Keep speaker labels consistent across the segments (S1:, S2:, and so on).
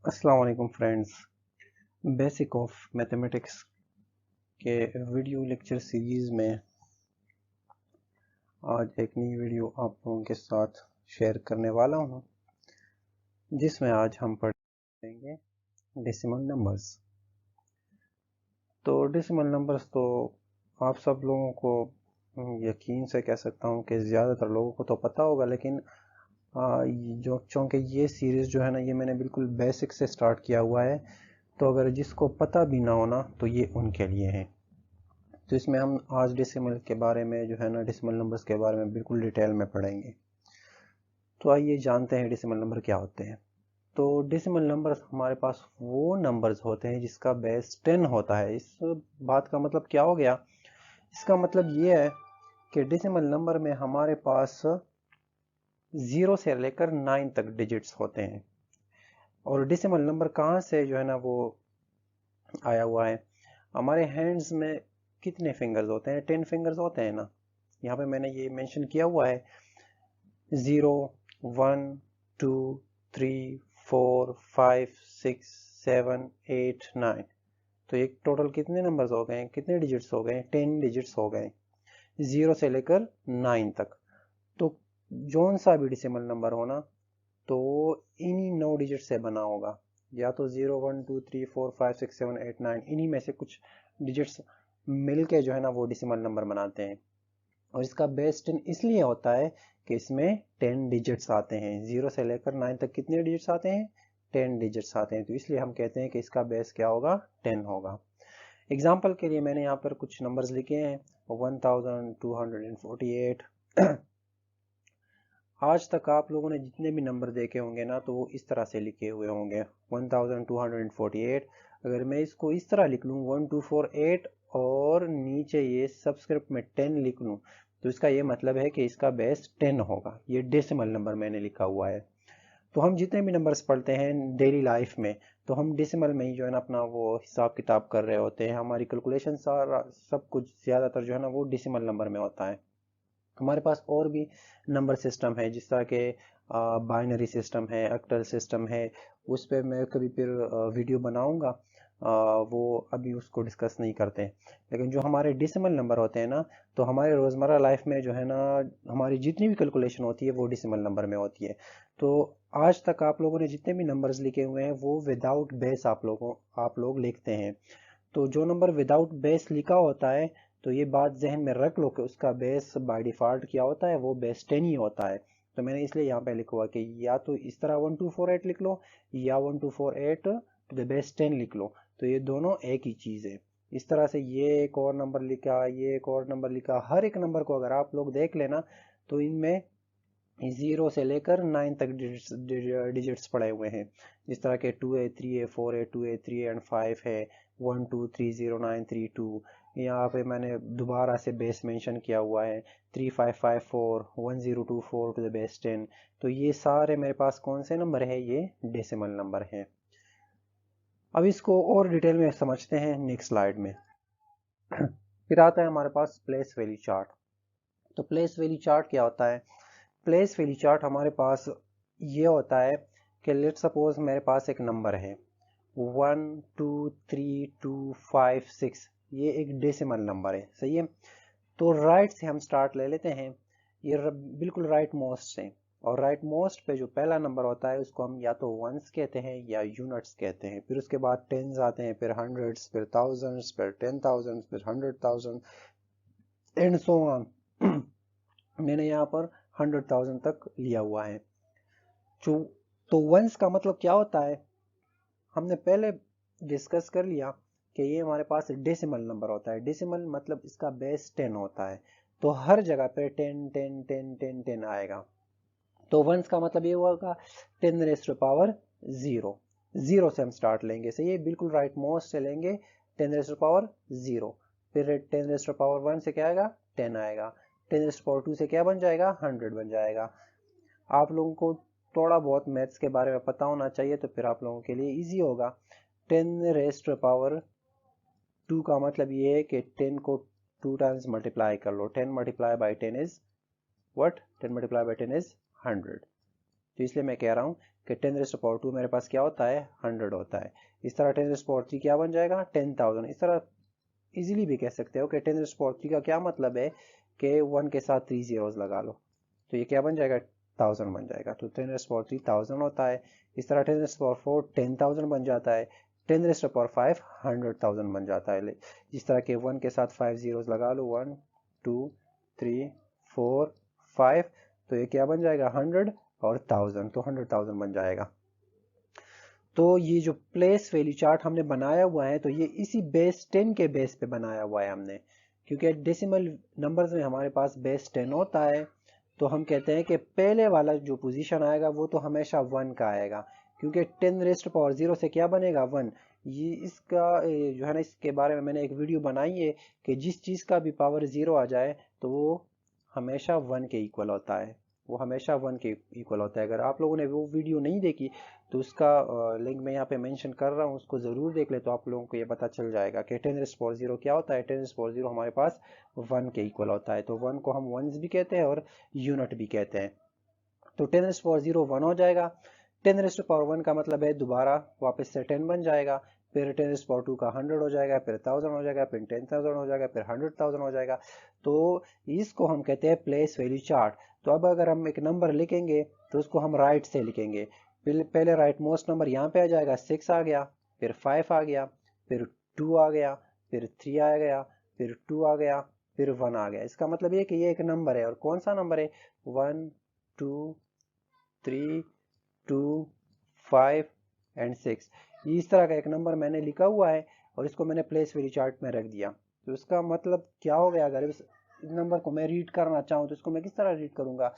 S1: अस्सलाम वालेकुम friends. Basic of mathematics के वीडियो लेक्चर सीरीज़ में आज एक नई वीडियो आप लोगों के साथ शेयर करने वाला हूं, जिसमें आज हम पढ़ेंगे डेसिमल नंबर्स। तो डेसिमल नंबर्स तो आप सब लोगों को यकीन से कह सकता हूं कि ज़्यादातर लोगों को तो पता होगा, लेकिन जो चूँकि ये सीरीज़ जो है ना, ये मैंने बिल्कुल बेसिक से स्टार्ट किया हुआ है, तो अगर जिसको पता भी ना हो ना, तो ये उनके लिए है। तो इसमें हम आज डेसिमल के बारे में जो है ना, डेसिमल नंबर्स के बारे में बिल्कुल डिटेल में पढ़ेंगे। तो आइए जानते हैं डेसिमल नंबर क्या होते हैं। तो डेसिमल नंबर्स हमारे पास वो नंबर्स होते हैं जिसका बेस 10 होता है। इस बात का मतलब क्या हो गया? इसका मतलब ये है कि डेसिमल नंबर में हमारे पास 0 से लेकर 9 तक डिजिट्स होते हैं। और डेसिमल नंबर कहाँ से जो है ना वो आया हुआ है? हमारे हैंड्स में कितने फिंगर्स होते हैं? 10 फिंगर्स होते हैं ना। यहाँ पे मैंने ये मेंशन किया हुआ है 0 1 2 3 4 5 6 7 8 9। तो एक टोटल कितने नंबर्स हो गए? कितने डिजिट्स हो गए? 10 डिजिट्स हो गए, 0 से लेकर 9 तक। तो जौन सा भी डेसिमल नंबर होना, तो इन्हीं 9 डिजिट से बना होगा। या तो 0 1 2 3 4 5 6 7 8 9, इन्हीं में से कुछ डिजिट्स मिलके जो है ना वो डेसिमल नंबर बनाते हैं। और इसका बेस 10 इसलिए होता है कि इसमें 10 डिजिट्स आते हैं। 0 से लेकर 9 तक कितने डिजिट्स आते हैं? 10 डिजिट्स आते हैं। तो इसलिए हम कहते हैं कि इसका बेस क्या होगा? 10 होगा। एग्जाम्पल के लिए मैंने यहाँ पर कुछ नंबर्स लिखे हैं। 1248। आज तक आप लोगों ने जितने भी नंबर देखे होंगे ना, तो वो इस तरह से लिखे हुए होंगे 1248। अगर मैं इसको इस तरह लिख लूँ 1248 और नीचे ये सबस्क्रिप्ट में 10 लिख लूँ, तो इसका ये मतलब है कि इसका बेस 10 होगा। ये डेसिमल नंबर मैंने लिखा हुआ है। तो हम जितने भी नंबर्स पढ़ते हैं डेली लाइफ में, तो हम डेसिमल में ही जो है ना अपना वो हिसाब किताब कर रहे होते हैं। हमारी कैलकुलेशन सारा सब कुछ ज़्यादातर जो है ना वो डेसिमल नंबर में होता है। हमारे पास और भी नंबर सिस्टम है, जिस तरह के बाइनरी सिस्टम है, ऑक्टल सिस्टम है। उस पर मैं कभी फिर वीडियो बनाऊंगा। वो अभी उसको डिस्कस नहीं करते हैं। लेकिन जो हमारे डेसिमल नंबर होते हैं ना, तो हमारे रोज़मर्रा लाइफ में जो है ना, हमारी जितनी भी कैलकुलेशन होती है वो डेसिमल नंबर में होती है। तो आज तक आप लोगों ने जितने भी नंबर्स लिखे हुए हैं वो विदाउट बेस आप लोग लिखते हैं। तो जो नंबर विदाउट बेस लिखा होता है, तो ये बात जहन में रख लो कि उसका बेस बाय डिफ़ॉल्ट क्या होता है? वो बेस 10 ही होता है। तो मैंने इसलिए यहाँ पे लिखा हुआ कि या तो इस तरह 1248 लिख लो, या 1248 टू द बेस 10 लिख लो। तो ये दोनों एक ही चीज़ है। इस तरह से ये एक और नंबर लिखा, ये एक और नंबर लिखा, हर एक नंबर को अगर आप लोग देख लेना, तो इनमें 0 से लेकर 9 तक डिजिट्स पड़े हुए हैं। जिस तरह के 2A 3A 4A 2A 3A and 5 है, 1 2 3 0 9 3 2। यहाँ पे मैंने दोबारा से बेस मेंशन किया हुआ है 3 5 5 4 1 0 2 4 टू द बेस 10। तो ये सारे मेरे पास कौन से नंबर है? ये डेसिमल नंबर है। अब इसको और डिटेल में समझते हैं नेक्स्ट स्लाइड में। फिर आता है हमारे पास प्लेस वैल्यू चार्ट। तो प्लेस वैल्यू चार्ट क्या होता है? प्लेस वैल्यू चार्ट हमारे पास ये होता है कि लेट सपोज मेरे पास एक नंबर है 1 2 3 2 5 6। ये एक डेसिमल नंबर है, सही है। तो राइट से हम स्टार्ट ले लेते हैं। ये बिल्कुल राइट मोस्ट से। और राइट मोस्ट पे जो पहला नंबर होता है उसको हम या तो वंस कहते हैं या यूनिट्स कहते हैं। फिर उसके बाद टेंस आते हैं, फिर हंड्रेड्स, फिर थाउजेंड्स, फिर 10,000, फिर 100,000 एंड सो ऑन। मैंने यहाँ पर 100,000 तक लिया हुआ है। जो तो वंस का मतलब क्या होता है? हमने पहले डिस्कस कर लिया कि ये हमारे पास डेसिमल नंबर होता है। डेसिमल मतलब इसका बेस 10 होता है। तो हर जगह पे 10 10 10 10 10 आएगा। तो वंस का मतलब ये होगा 10 रेज़ टू पावर 0। 0 से हम स्टार्ट लेंगे, सही है, बिल्कुल राइट मोस्ट से लेंगे 10 रेज़ टू पावर 0। फिर 10 रेज़ टू पावर 1 से क्या आएगा? 10 आएगा। 10 रेज़ टू पावर 2 से क्या बन जाएगा? 100 बन जाएगा। आप लोगों को थोड़ा बहुत मैथ्स के बारे में पता होना चाहिए, तो फिर आप लोगों के लिए इजी होगा। 10 रेज़ टू पावर 2 का मतलब ये है कि 10 को 2 टाइम्स मल्टीप्लाई कर लो। 10 multiply by 10 is what? 10 multiply by 10 is 100। तो इसलिए मैं कह रहा हूँ कि 10 रेज़ टू पावर 2 मेरे पास क्या होता है 100 होता है। इस तरह 10 रेज़ टू पावर 3 क्या बन जाएगा 10,000। इस तरह इजीली भी कह सकते हो कि 10 रेज़ टू पावर 3 का क्या मतलब है कि 1 के साथ 3 zeros लगा लो तो ये क्या बन जाएगा 1000 बन जाएगा। तो 10 रेज़ टू पावर 3 1000 होता है। इस तरह 10 रेज़ टू पावर 4 10,000 बन जाता है। 10 रेज़ टू पावर 5 100,000 बन जाता है। जिस तरह के 1 के साथ 5 zeros लगा लो 1 2 3 4 5 तो ये क्या बन जाएगा 100 और 1000 तो 100,000 बन जाएगा। तो ये जो प्लेस वैल्यू चार्ट हमने बनाया हुआ है तो ये इसी बेस 10 के बेस पे बनाया हुआ है हमने, क्योंकि डेसिमल नंबर्स में हमारे पास बेस 10 होता है। तो हम कहते हैं कि पहले वाला जो पोजीशन आएगा वो तो हमेशा 1 का आएगा, क्योंकि 10 रेज़ टू पावर 0 से क्या बनेगा 1। ये इसका जो है ना इसके बारे में मैंने एक वीडियो बनाई है कि जिस चीज़ का भी पावर 0 आ जाए तो वो हमेशा 1 के इक्वल होता है, वो हमेशा 1 के इक्वल होता है। अगर आप लोगों ने वो वीडियो नहीं देखी तो उसका लिंक मैं यहाँ पे मेंशन कर रहा हूँ, उसको ज़रूर देख ले तो आप लोगों को ये पता चल जाएगा कि 10 रेज़ टू पावर 0 क्या होता है। 10 रेज़ टू पावर 0 हमारे पास 1 के इक्वल होता है, तो 1 को हम वंस भी कहते हैं और यूनिट भी कहते हैं। तो 10 रेज़ टू पावर 0 1 हो जाएगा। 10 रेज़ टू पावर 1 का मतलब है दोबारा वापस से 10 बन जाएगा, फिर 10 रेज़ टू पावर 2 का 100 हो जाएगा, फिर 1000 हो जाएगा, फिर 10,000 हो जाएगा, फिर 100,000 हो जाएगा। तो इसको हम कहते हैं प्लेस वैल्यू चार्ट। तो अब अगर हम एक नंबर लिखेंगे तो उसको हम राइट से लिखेंगे। पहले राइट मोस्ट नंबर यहाँ पे आ जाएगा 6 आ गया, फिर 5 आ गया, फिर 2 आ गया, फिर 3 आ गया, फिर 2 आ गया, फिर 1 आ गया। इसका मतलब ये कि ये एक नंबर है, और कौन सा नंबर है 1 2 3 2 5 एंड 6। इस तरह का एक नंबर मैंने लिखा हुआ है और इसको मैंने प्लेस वैल्यू चार्ट में रख दिया। तो इसका मतलब क्या हो गया, अगर इस नंबर को मैं रीड करना चाहूँ तो इसको मैं किस तरह रीड करूंगा।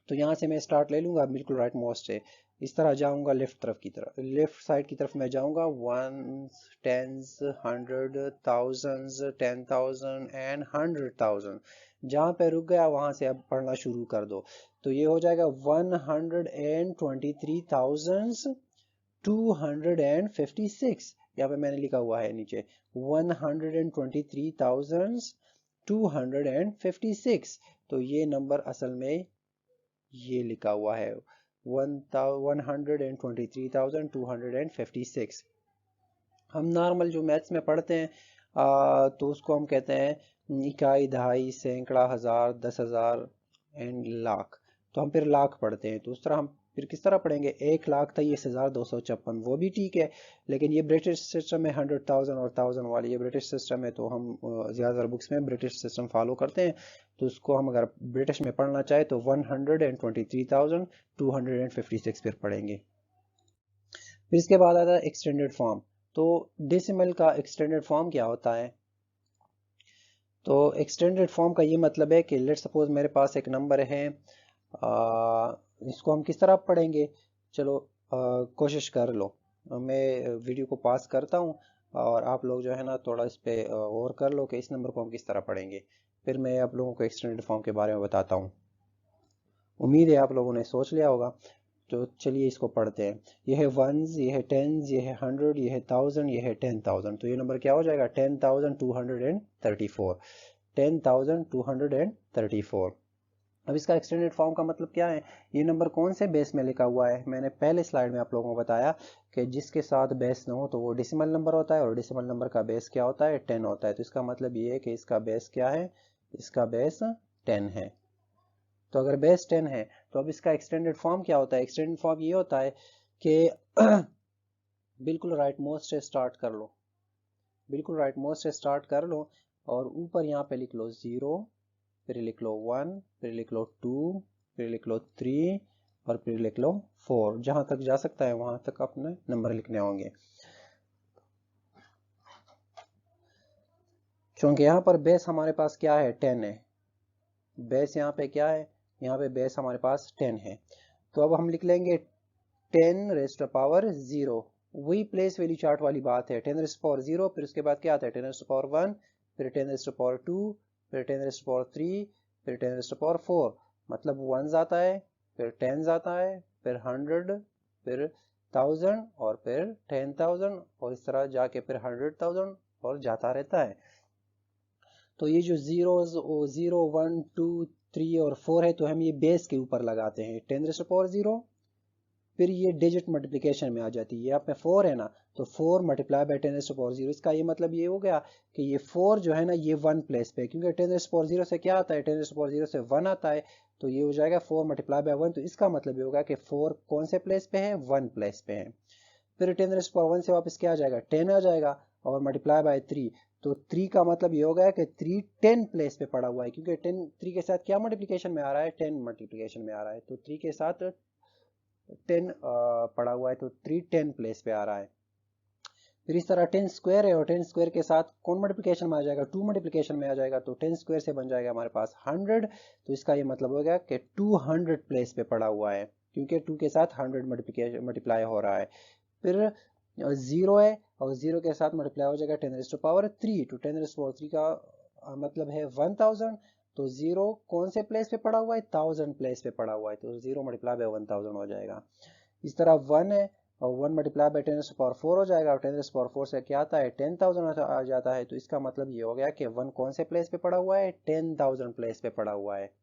S1: तो यहाँ से मैं स्टार्ट ले लूंगा बिल्कुल राइट मोस्ट से, इस तरह जाऊंगा लेफ्ट तरफ की तरफ, लेफ्ट साइड की तरफ मैं जाऊंगा 1s 10s 100 thousands 10,000 एंड 100,000। जहाँ पे रुक गया वहां से अब पढ़ना शुरू कर दो। तो ये हो जाएगा 123,256। यहाँ पे मैंने लिखा हुआ है नीचे 123,256। तो ये नंबर असल में ये लिखा हुआ है 123,256। हम नॉर्मल जो मैथ्स में पढ़ते हैं तो उसको हम कहते हैं इकाई, दहाई, सैकड़ा, हजार, 10,000 एंड लाख। तो हम फिर लाख पढ़ते हैं, तो उस तरह हम फिर किस तरह पढ़ेंगे 1,00,000 23,256, वो भी ठीक है। लेकिन ये ब्रिटिश सिस्टम है 100,000 और 1000 वाली, ये ब्रिटिश सिस्टम है तो हम ज़्यादातर बुक्स में ब्रिटिश सिस्टम फॉलो करते हैं। तो उसको हम अगर ब्रिटिश में पढ़ना चाहे तो 123,256 फिर पढ़ेंगे। फिर इसके बाद आता है एक्सटेंडेड फॉर्म। तो डेसिमल का एक्सटेंडेड फॉर्म क्या होता है। तो एक्सटेंडेड फॉर्म का ये मतलब है कि लेट सपोज मेरे पास एक नंबर है, इसको हम किस तरह पढ़ेंगे। चलो कोशिश कर लो, मैं वीडियो को पास करता हूँ और आप लोग जो है ना थोड़ा इस पे और कर लो कि इस नंबर को हम किस तरह पढ़ेंगे, फिर मैं आप लोगों को एक्सटेंडेड फॉर्म के बारे में बताता हूँ। उम्मीद है आप लोगों ने सोच लिया होगा। तो चलिए इसको पढ़ते हैं। ये है वंस, ये है टेंस, ये है 100, ये है 1000, ये है 10,000। तो ये नंबर क्या हो जाएगा 10,234। 10,234। अब इसका एक्सटेंडेड फॉर्म का मतलब क्या है, ये नंबर कौन से बेस में लिखा हुआ है। मैंने पहले स्लाइड में आप लोगों को बताया कि जिसके साथ बेस न हो तो वो डेसिमल नंबर होता है, और डेसिमल नंबर का बेस क्या होता है 10 होता है। तो इसका मतलब ये है कि इसका बेस क्या है, इसका बेस 10 है। तो अगर बेस 10 है तो अब इसका एक्सटेंडेड फॉर्म क्या होता है। एक्सटेंडेड फॉर्म ये होता है कि बिल्कुल राइट मोस्ट से स्टार्ट कर लो, बिल्कुल राइट मोस्ट से स्टार्ट कर लो और ऊपर यहाँ पे लिख लो 0, फिर लिख लो 1, फिर लिख लो 2, फिर लिख लो 3 और फिर लिख लो 4। जहां तक जा सकता है वहां तक अपने नंबर लिखने होंगे। क्योंकि यहाँ पर बेस हमारे पास क्या है 10 है, बेस यहाँ पे क्या है, यहाँ पे बेस हमारे पास 10 है। तो अब हम लिख लेंगे 10 रेज़ टू पावर 0। वही प्लेस वैल्यू चार्ट वाली बात है, 10 रेज़ टू पावर 0, फिर उसके बाद क्या आता है 10 रेज़ टू पावर 1, फिर 10 रेज़ टू पावर 2, फिर 10 रेज़ टू पावर 3, फिर 10 रेज़ टू पावर 4। मतलब 1 आता है, फिर 10 आता है, फिर 100, फिर 1000 और फिर 10,000 और इस तरह जाके फिर 100,000 और जाता रहता है। तो ये जो जीरोस 0 1 2 3 और 4 है तो हम ये बेस के ऊपर लगाते हैं 10 रेज़ टू पावर 0, फिर ये डिजिट मल्टीप्लिकेशन में आ जाती है। यहाँ पे 4 है ना, तो 4 multiply by 10 raised to power 0। इसका ये मतलब ये हो गया कि ये 4 जो है ना ये 1 प्लेस पे, क्योंकि 10 रेज़्ड टू पावर 0 से क्या आता है, 10 रेज़्ड टू पावर 0 से 1 आता है, तो ये हो जाएगा 4 मल्टीप्लाई बाई 1। तो इसका मतलब ये होगा कि 4 कौन से प्लेस पे है, 1 प्लेस पे है। फिर 10 रेज़्ड टू पावर 1 से वापस क्या आ जाएगा, 10 आ जाएगा, और मल्टीप्लाई बाई 3, तो 3 का मतलब ये हो गया कि 3 10 प्लेस पे पड़ा हुआ है, क्योंकि 10 3 के साथ क्या मल्टीप्लिकेशन में आ रहा है, 10 मल्टीप्लिकेशन में आ रहा है, तो 3 के साथ 10 पड़ा हुआ है, तो 3 10 प्लेस पे आ रहा है। फिर इस तरह 10 स्क्वायर है, और 10 स्क्वायर के साथ कौन मल्टीप्लिकेशन में आ जाएगा, 2 मल्टीप्लिकेशन में आ जाएगा, तो 10 स्क्वायर से बन जाएगा हमारे पास 100। तो इसका ये मतलब हो गया कि 200 प्लेस पे पड़ा हुआ है, क्योंकि 2 के साथ 100 मल्टीप्लाई हो रहा है। फिर 0 है, और 0 के साथ मल्टीप्लाई हो जाएगा 10 रेज़्ड टू पावर 3, तो 10 रेज़्ड टू पावर 3 का मतलब है 1000। तो 0 कौन से प्लेस पे पड़ा हुआ है, 1000 प्लेस पे पड़ा हुआ है, तो 0 मल्टीप्लाई बाय 1000 हो जाएगा। इस तरह 1 है, और 1 multiply by 10 raised to power 4 हो जाएगा, और 10 रेज़्ड टू पावर 4 से क्या आता है, 10000 आ जाता है। तो इसका मतलब ये हो गया कि 1 कौन से प्लेस पे पड़ा हुआ है, 10000 प्लेस पे पड़ा हुआ है।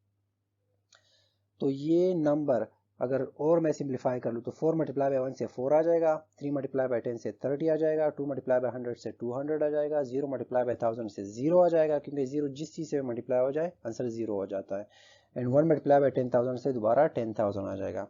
S1: तो ये नंबर अगर और मैं सिंप्लीफाई कर लूँ तो 4 मल्टीप्लाई बाय 1 से 4 आ जाएगा, 3 मल्टीप्लाई बाय 10 से 30 आ जाएगा, 2 मल्टीप्लाई बाय 100 से 200 आ जाएगा, 0 मल्टीप्लाई बाय 1000 से 0 आ जाएगा, क्योंकि 0 जिस चीज़ से मल्टीप्लाई हो जाए आंसर 0 हो जाता है। एंड 1 मल्टीप्लाई बाय 10000 से दोबारा 10000 आ जाएगा।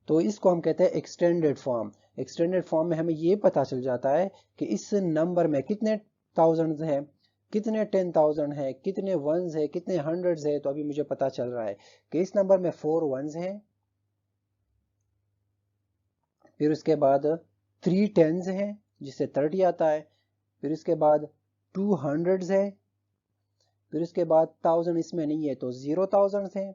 S1: तो इसको हम कहते हैं एक्सटेंडेड फॉर्म। एक्सटेंडेड फॉर्म में हमें ये पता चल जाता है कि इस नंबर में कितने थाउजेंड्स हैं, कितने 10,000 है, कितने वंस है, कितने हंड्रेड्स है। तो अभी मुझे पता चल रहा है कि इस नंबर में 4 वंस हैं, फिर उसके बाद 3 टेंस हैं जिससे 30 आता है, फिर उसके बाद 2 हंड्रेड्स है, फिर उसके बाद 1000 इसमें नहीं है तो 0 थाउजेंड्स हैं,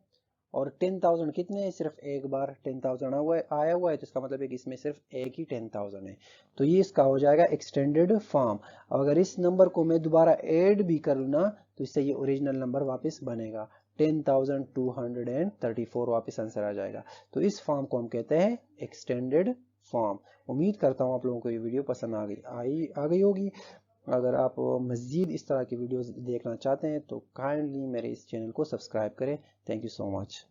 S1: और 10,000 कितने हैं, सिर्फ एक बार 10,000 आया हुआ है, तो इसका मतलब है कि इसमें सिर्फ एक ही 10,000 है। तो ये इसका हो जाएगा एक्सटेंडेड फॉर्म। अगर इस नंबर को मैं दोबारा ऐड भी करूँ ना, तो इससे ये ओरिजिनल नंबर वापस बनेगा, 10,234 वापस आंसर आ जाएगा। तो इस फॉर्म को हम कहते हैं एक्सटेंडेड फॉर्म। उम्मीद करता हूँ आप लोगों को ये वीडियो पसंद आ गई होगी। अगर आप मज़ीद इस तरह की वीडियोस देखना चाहते हैं तो काइंडली मेरे इस चैनल को सब्सक्राइब करें। Thank you so much.